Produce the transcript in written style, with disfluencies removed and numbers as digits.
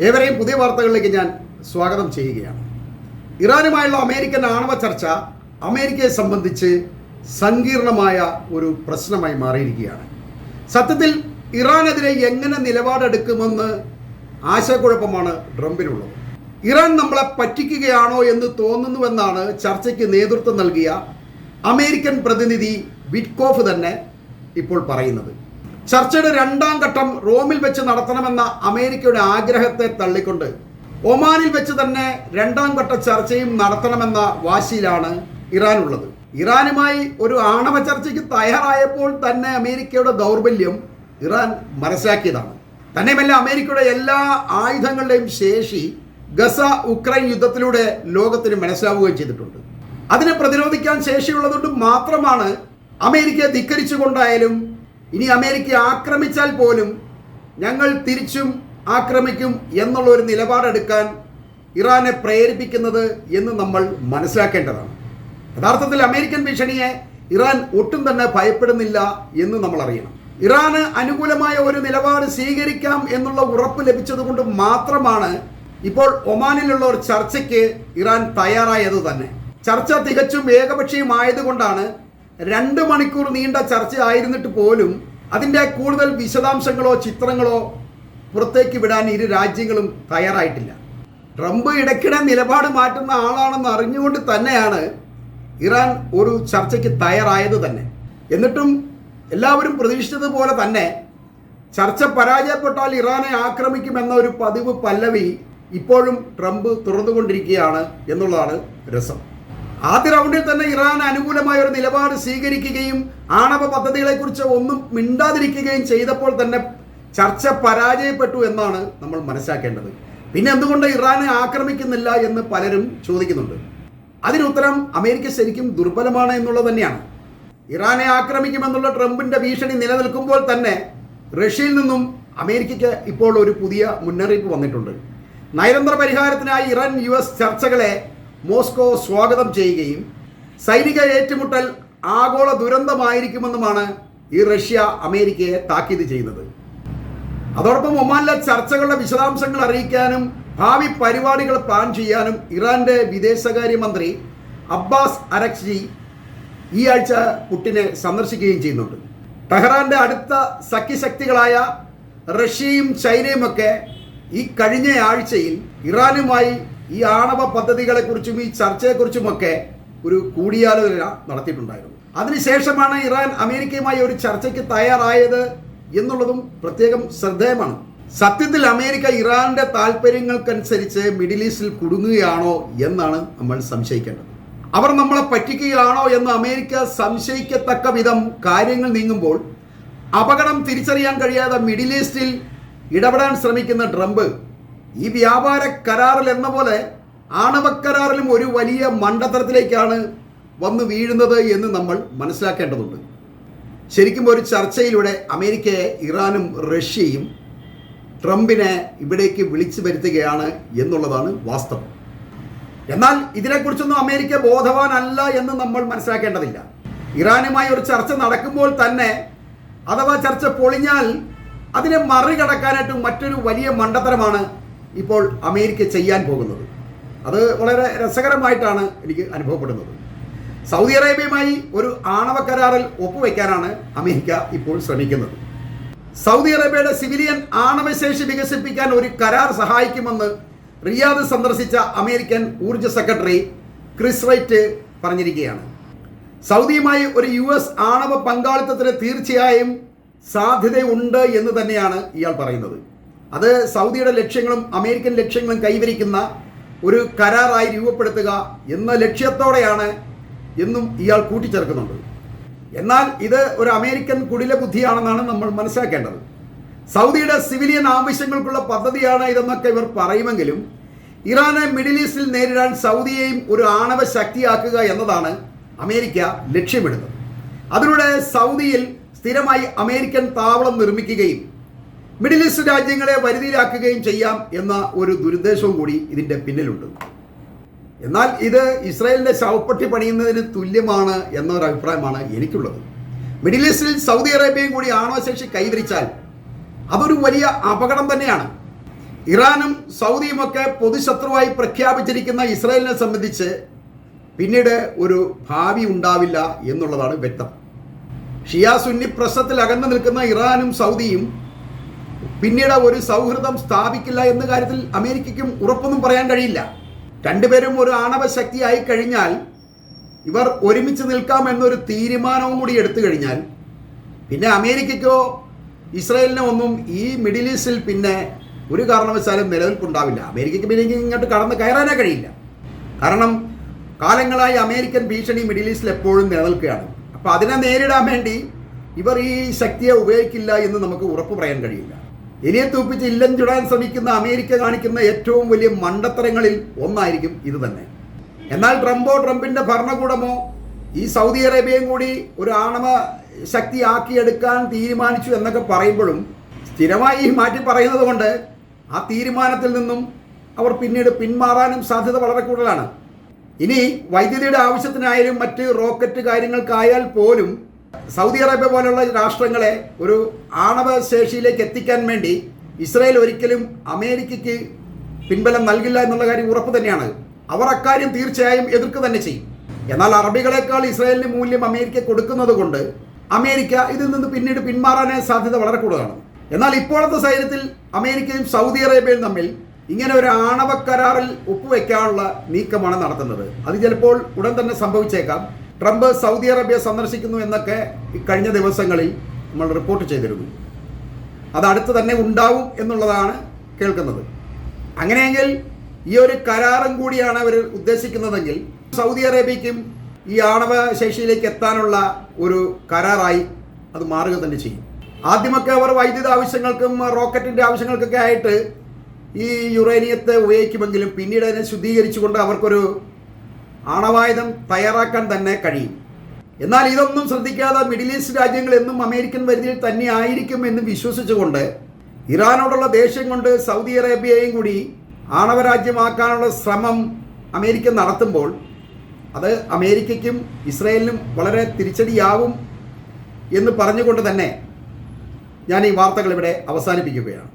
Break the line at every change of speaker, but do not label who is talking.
ഏവരെയും പുതിയ വാർത്തകളിലേക്ക് ഞാൻ സ്വാഗതം ചെയ്യുകയാണ്. ഇറാനുമായുള്ള അമേരിക്കൻ ആണവ ചർച്ച അമേരിക്കയെ സംബന്ധിച്ച് സങ്കീർണമായ ഒരു പ്രശ്നമായി മാറിയിരിക്കുകയാണ്. സത്യത്തിൽ ഇറാനെതിരെ എങ്ങനെ നിലപാടെടുക്കുമെന്ന് ആശയക്കുഴപ്പമാണ് ട്രംപിനുള്ളത്. ഇറാൻ നമ്മളെ പറ്റിക്കുകയാണോ എന്ന് തോന്നുന്നുവെന്നാണ് ചർച്ചയ്ക്ക് നേതൃത്വം നൽകിയ അമേരിക്കൻ പ്രതിനിധി വിറ്റ്കോഫ് തന്നെ ഇപ്പോൾ പറയുന്നത്. ചർച്ചയുടെ രണ്ടാം ഘട്ടം റോമിൽ വെച്ച് നടത്തണമെന്ന അമേരിക്കയുടെ ആഗ്രഹത്തെ തള്ളിക്കൊണ്ട് ഒമാനിൽ വെച്ച് തന്നെ രണ്ടാം ഘട്ട ചർച്ചയും നടത്തണമെന്ന വാശിയിലാണ് ഇറാനുള്ളത്. ഇറാനുമായി ഒരു ആണവ ചർച്ചയ്ക്ക് തയ്യാറായപ്പോൾ തന്നെ അമേരിക്കയുടെ ദൗർബല്യം ഇറാൻ മനസ്സിലാക്കിയതാണ്. തന്നെയുമല്ല, അമേരിക്കയുടെ എല്ലാ ആയുധങ്ങളുടെയും ശേഷി ഗസ ഉക്രൈൻ യുദ്ധത്തിലൂടെ ലോകത്തിന് മനസ്സിലാവുകയും ചെയ്തിട്ടുണ്ട്. അതിനെ പ്രതിരോധിക്കാൻ ശേഷിയുള്ളതുകൊണ്ട് മാത്രമാണ് അമേരിക്കയെ ധിക്കരിച്ചുകൊണ്ടായാലും ഇനി അമേരിക്ക ആക്രമിച്ചാൽ പോലും ഞങ്ങൾ തിരിച്ചും ആക്രമിക്കും എന്നുള്ള ഒരു നിലപാടെടുക്കാൻ ഇറാനെ പ്രേരിപ്പിക്കുന്നത് എന്ന് നമ്മൾ മനസ്സിലാക്കേണ്ടതാണ്. യഥാർത്ഥത്തിൽ അമേരിക്കൻ ഭീഷണിയെ ഇറാൻ ഒട്ടും തന്നെ ഭയപ്പെടുന്നില്ല എന്ന് നമ്മൾ അറിയണം. ഇറാന് അനുകൂലമായ ഒരു നിലപാട് സ്വീകരിക്കാം എന്നുള്ള ഉറപ്പ് ലഭിച്ചതുകൊണ്ട് മാത്രമാണ് ഇപ്പോൾ ഒമാനിലുള്ള ഒരു ചർച്ചയ്ക്ക് ഇറാൻ തയ്യാറായത് തന്നെ. ചർച്ച തികച്ചും ഏകപക്ഷീയമായതുകൊണ്ടാണ് 2 മണിക്കൂർ നീണ്ട ചർച്ച ആയിരുന്നിട്ട് പോലും അതിൻ്റെ കൂടുതൽ വിശദാംശങ്ങളോ ചിത്രങ്ങളോ പുറത്തേക്ക് വിടാൻ ഇരു രാജ്യങ്ങളും തയ്യാറായിട്ടില്ല. ട്രംപ് ഇടയ്ക്കിടെ നിലപാട് മാറ്റുന്ന ആളാണെന്ന് അറിഞ്ഞുകൊണ്ട് തന്നെയാണ് ഇറാൻ ഒരു ചർച്ചയ്ക്ക് തയ്യാറായത് തന്നെ. എന്നിട്ടും എല്ലാവരും പ്രതീക്ഷിച്ചതുപോലെ തന്നെ ചർച്ച പരാജയപ്പെട്ടാൽ ഇറാനെ ആക്രമിക്കുമെന്ന ഒരു പതിവ് പല്ലവി ഇപ്പോഴും ട്രംപ് തുറന്നുകൊണ്ടിരിക്കുകയാണ് എന്നുള്ളതാണ് രസം. ആദ്യ റൗണ്ടിൽ തന്നെ ഇറാൻ അനുകൂലമായ ഒരു നിലപാട് സ്വീകരിക്കുകയും ആണവ പദ്ധതികളെക്കുറിച്ച് ഒന്നും മിണ്ടാതിരിക്കുകയും ചെയ്തപ്പോൾ തന്നെ ചർച്ച പരാജയപ്പെട്ടു എന്നാണ് നമ്മൾ മനസ്സിലാക്കേണ്ടത്. പിന്നെ എന്തുകൊണ്ട് ഇറാനെ ആക്രമിക്കുന്നില്ല എന്ന് പലരും ചോദിക്കുന്നുണ്ട്. അതിനുത്തരം അമേരിക്ക ശരിക്കും ദുർബലമാണ് എന്നുള്ളത് തന്നെയാണ്. ഇറാനെ ആക്രമിക്കുമെന്നുള്ള ട്രംപിന്റെ ഭീഷണി നിലനിൽക്കുമ്പോൾ തന്നെ റഷ്യയിൽ നിന്നും അമേരിക്കയ്ക്ക് ഇപ്പോൾ ഒരു പുതിയ മുന്നറിയിപ്പ് വന്നിട്ടുണ്ട്. നയതന്ത്ര പരിഹാരത്തിനായി ഇറാൻ US ചർച്ചകളെ മോസ്കോ സ്വാഗതം ചെയ്യുകയും സൈനിക ഏറ്റുമുട്ടൽ ആഗോള ദുരന്തമായിരിക്കുമെന്നുമാണ് ഈ റഷ്യ അമേരിക്കയെ താക്കീത് ചെയ്യുന്നത്. അതോടൊപ്പം ഒമാനിലെ ചർച്ചകളുടെ വിശദാംശങ്ങൾ അറിയിക്കാനും ഭാവി പരിപാടികൾ പ്ലാൻ ചെയ്യാനും ഇറാന്റെ വിദേശകാര്യമന്ത്രി അബ്ബാസ് അരക്ചി ഈ ആഴ്ച പുടിനെ സന്ദർശിക്കുകയും ചെയ്യുന്നുണ്ട്. ടെഹ്റാന്റെ അടുത്ത സഖ്യശക്തികളായ റഷ്യയും ചൈനയുമൊക്കെ ഈ കഴിഞ്ഞ ആഴ്ചയിൽ ഇറാനുമായി ഈ ആണവ പദ്ധതികളെക്കുറിച്ചും ഈ ചർച്ചയെക്കുറിച്ചുമൊക്കെ ഒരു കൂടിയാലോചന നടത്തിയിട്ടുണ്ടായിരുന്നു. അതിനുശേഷമാണ് ഇറാൻ അമേരിക്കയുമായി ഒരു ചർച്ചയ്ക്ക് തയ്യാറായത് എന്നുള്ളതും പ്രത്യേകം ശ്രദ്ധേയമാണ്. സത്യത്തിൽ അമേരിക്ക ഇറാന്റെ താല്പര്യങ്ങൾക്കനുസരിച്ച് മിഡിൽ ഈസ്റ്റിൽ കുടുങ്ങുകയാണോ എന്നാണ് നമ്മൾ സംശയിക്കേണ്ടത്. അവർ നമ്മളെ പറ്റിക്കുകയാണോ എന്ന് അമേരിക്ക സംശയിക്കത്തക്ക വിധം കാര്യങ്ങൾ നീങ്ങുമ്പോൾ അപകടം തിരിച്ചറിയാൻ കഴിയാതെ മിഡിൽ ഈസ്റ്റിൽ ഇടപെടാൻ ശ്രമിക്കുന്ന ട്രംപ് ഈ വ്യാപാര കരാറിൽ എന്ന പോലെ ആണവ കരാറിലും ഒരു വലിയ മണ്ടത്തരത്തിലേക്കാണ് വന്നു വീഴുന്നത് എന്ന് നമ്മൾ മനസ്സിലാക്കേണ്ടതുണ്ട്. ശരിക്കും ഒരു ചർച്ചയിലൂടെ അമേരിക്കയെ ഇറാനും റഷ്യയും ട്രംപിനെ ഇവിടേക്ക് വിളിച്ചു വരുത്തുകയാണ് എന്നുള്ളതാണ് വാസ്തവം. എന്നാൽ ഇതിനെക്കുറിച്ചൊന്നും അമേരിക്ക ബോധവാനല്ല എന്ന് നമ്മൾ മനസ്സിലാക്കേണ്ടതില്ല. ഇറാനുമായി ഒരു ചർച്ച നടക്കുമ്പോൾ തന്നെ അഥവാ ചർച്ച പൊളിഞ്ഞാൽ അതിനെ മറികടക്കാനായിട്ട് മറ്റൊരു വലിയ മണ്ടത്തരമാണ് ഇപ്പോൾ അമേരിക്ക ചെയ്യാൻ പോകുന്നത്. അത് വളരെ രസകരമായിട്ടാണ് എനിക്ക് അനുഭവപ്പെടുന്നത്. സൗദി അറേബ്യയുമായി ഒരു ആണവ കരാറിൽ ഒപ്പുവെക്കാനാണ് അമേരിക്ക ഇപ്പോൾ ശ്രമിക്കുന്നത്. സൗദി അറേബ്യയുടെ സിവിലിയൻ ആണവശേഷി വികസിപ്പിക്കാൻ ഒരു കരാർ സഹായിക്കുമെന്ന് റിയാദ് സന്ദർശിച്ച അമേരിക്കൻ ഊർജ്ജ സെക്രട്ടറി ക്രിസ് റൈറ്റ് പറഞ്ഞിരിക്കുകയാണ്. സൗദിയുമായി ഒരു US ആണവ പങ്കാളിത്തത്തിന് തീർച്ചയായും സാധ്യതയുണ്ട് എന്ന് തന്നെയാണ് ഇയാൾ പറയുന്നത്. അത് സൗദിയുടെ ലക്ഷ്യങ്ങളും അമേരിക്കൻ ലക്ഷ്യങ്ങളും കൈവരിക്കുന്ന ഒരു കരാറായി രൂപപ്പെടുത്തുക എന്ന ലക്ഷ്യത്തോടെയാണ് എന്നും ഇയാൾ കൂട്ടിച്ചേർക്കുന്നുണ്ട്. എന്നാൽ ഇത് ഒരു അമേരിക്കൻ കുടില ബുദ്ധിയാണെന്നാണ് നമ്മൾ മനസ്സിലാക്കേണ്ടത്. സൗദിയുടെ സിവിലിയൻ ആവശ്യങ്ങൾക്കുള്ള പദ്ധതിയാണ് ഇതെന്നൊക്കെ ഇവർ പറയുമെങ്കിലും ഇറാനെ മിഡിൽ ഈസ്റ്റിൽ നേരിടാൻ സൗദിയെയും ഒരു ആണവ ശക്തിയാക്കുക എന്നതാണ് അമേരിക്ക ലക്ഷ്യമിടുന്നത്. അതിലൂടെ സൗദിയിൽ സ്ഥിരമായി അമേരിക്കൻ താവളം നിർമ്മിക്കുകയും മിഡിൽ ഈസ്റ്റ് രാജ്യങ്ങളെ വരുതിയിലാക്കുകയും ചെയ്യാം എന്ന ഒരു ദുരുദ്ദേശവും കൂടി ഇതിൻ്റെ പിന്നിലുണ്ട്. എന്നാൽ ഇത് ഇസ്രായേലിൻ്റെ ശവപ്പെട്ടി പണിയുന്നതിന് തുല്യമാണ് എന്നൊരു അഭിപ്രായമാണ് എനിക്കുള്ളത്. മിഡിൽ ഈസ്റ്റിൽ സൗദി അറേബ്യയും കൂടി ആണവശേഷി കൈവരിച്ചാൽ അതൊരു വലിയ അപകടം തന്നെയാണ്. ഇറാനും സൗദിയുമൊക്കെ പൊതുശത്രുവായി പ്രഖ്യാപിച്ചിരിക്കുന്ന ഇസ്രായേലിനെ സംബന്ധിച്ച് പിന്നീട് ഒരു ഭാവി ഉണ്ടാവില്ല എന്നുള്ളതാണ് വ്യക്തം. ഷിയ സുന്നി പ്രശ്നത്തിൽ അകന്നു നിൽക്കുന്ന ഇറാനും സൗദിയും പിന്നീട് ഒരു സൗഹൃദം സ്ഥാപിക്കില്ല എന്ന കാര്യത്തിൽ അമേരിക്കയ്ക്കും ഉറപ്പൊന്നും പറയാൻ കഴിയില്ല. രണ്ടുപേരും ഒരു ആണവ ശക്തിയായി കഴിഞ്ഞാൽ ഇവർ ഒരുമിച്ച് നിൽക്കാമെന്നൊരു തീരുമാനവും കൂടി എടുത്തു കഴിഞ്ഞാൽ പിന്നെ അമേരിക്കയ്ക്കോ ഇസ്രായേലിനോ ഒന്നും ഈ മിഡിൽ ഈസ്റ്റിൽ പിന്നെ ഒരു കാരണവശാലും നിലനിൽപ്പുണ്ടാവില്ല. അമേരിക്കയ്ക്ക് പിന്നെ ഇങ്ങോട്ട് കടന്ന് കയറാനേ കഴിയില്ല. കാരണം കാലങ്ങളായി അമേരിക്കൻ ഭീഷണി മിഡിൽ ഈസ്റ്റിൽ എപ്പോഴും നിലനിൽക്കുകയാണ്. അപ്പോൾ അതിനെ നേരിടാൻ വേണ്ടി ഇവർ ഈ ശക്തിയെ ഉപയോഗിക്കില്ല എന്ന് നമുക്ക് ഉറപ്പ് പറയാൻ കഴിയില്ല. എലിയെ തൂപ്പിച്ച് ഇല്ലം ചുടാൻ ശ്രമിക്കുന്ന അമേരിക്ക കാണിക്കുന്ന ഏറ്റവും വലിയ മണ്ടത്തരങ്ങളിൽ ഒന്നായിരിക്കും ഇത് തന്നെ. എന്നാൽ ട്രംപിന്റെ ഭരണകൂടമോ ഈ സൗദി അറേബ്യയും കൂടി ഒരു ആണവ ശക്തി ആക്കിയെടുക്കാൻ തീരുമാനിച്ചു എന്നൊക്കെ പറയുമ്പോഴും സ്ഥിരമായി മാറ്റി പറയുന്നത് കൊണ്ട് ആ തീരുമാനത്തിൽ നിന്നും അവർ പിന്നീട് പിന്മാറാനും സാധ്യത വളരെ കൂടുതലാണ്. ഇനി വൈദ്യുതിയുടെ ആവശ്യത്തിനായാലും മറ്റ് റോക്കറ്റ് കാര്യങ്ങൾക്കായാൽ പോലും സൗദി അറേബ്യ പോലുള്ള രാഷ്ട്രങ്ങളെ ഒരു ആണവ ശേഷിയിലേക്ക് എത്തിക്കാൻ വേണ്ടി ഇസ്രായേൽ ഒരിക്കലും അമേരിക്കയ്ക്ക് പിൻബലം നൽകില്ല എന്നുള്ള കാര്യം ഉറപ്പ് തന്നെയാണ്. അവർ അക്കാര്യം തീർച്ചയായും എതിർക്കുക തന്നെ ചെയ്യും. എന്നാൽ അറബികളെക്കാൾ ഇസ്രായേലിന് മൂല്യം അമേരിക്ക കൊടുക്കുന്നത് കൊണ്ട് അമേരിക്ക ഇതിൽ നിന്ന് പിന്നീട് പിന്മാറാനേ സാധ്യത വളരെ കൂടുതലാണ്. എന്നാൽ ഇപ്പോഴത്തെ സാഹചര്യത്തിൽ അമേരിക്കയും സൗദി അറേബ്യയും തമ്മിൽ ഇങ്ങനെ ഒരു ആണവ കരാറിൽ ഒപ്പുവെക്കാനുള്ള നീക്കമാണ് നടത്തുന്നത്. അത് ചിലപ്പോൾ ഉടൻ തന്നെ സംഭവിച്ചേക്കാം. ട്രംപ് സൗദി അറേബ്യ സന്ദർശിക്കുന്നു എന്നൊക്കെ കഴിഞ്ഞ ദിവസങ്ങളിൽ നമ്മൾ റിപ്പോർട്ട് ചെയ്തിരുന്നു. അത് അടുത്ത് തന്നെ ഉണ്ടാവും എന്നുള്ളതാണ് കേൾക്കുന്നത്. അങ്ങനെയെങ്കിൽ ഈ ഒരു കരാറും കൂടിയാണ് അവർ ഉദ്ദേശിക്കുന്നതെങ്കിൽ സൗദി അറേബ്യയ്ക്കും ഈ ആണവ ശേഷിയിലേക്ക് എത്താനുള്ള ഒരു കരാറായി അത് മാറുക തന്നെ ചെയ്യും. ആദ്യമൊക്കെ അവർ വൈദ്യുത ആവശ്യങ്ങൾക്കും റോക്കറ്റിൻ്റെ ആവശ്യങ്ങൾക്കൊക്കെ ആയിട്ട് ഈ യുറേനിയത്തെ ഉപയോഗിക്കുമെങ്കിലും പിന്നീട് അതിനെ ശുദ്ധീകരിച്ചുകൊണ്ട് അവർക്കൊരു ആണവായുധം തയ്യാറാക്കാൻ തന്നെ കഴിയും. എന്നാൽ ഇതൊന്നും ശ്രദ്ധിക്കാതെ മിഡിൽ ഈസ്റ്റ് രാജ്യങ്ങൾ എന്നും അമേരിക്കൻ പരിധിയിൽ തന്നെ ആയിരിക്കും എന്ന് വിശ്വസിച്ചുകൊണ്ട് ഇറാനോടുള്ള ദേഷ്യം കൊണ്ട് സൗദി അറേബ്യയെയും കൂടി ആണവരാജ്യമാക്കാനുള്ള ശ്രമം അമേരിക്ക നടത്തുമ്പോൾ അത് അമേരിക്കയ്ക്കും ഇസ്രായേലിനും വളരെ തിരിച്ചടിയാവും എന്ന് പറഞ്ഞുകൊണ്ട് തന്നെ ഞാൻ ഈ വാർത്തകൾ ഇവിടെ അവസാനിപ്പിക്കുകയാണ്.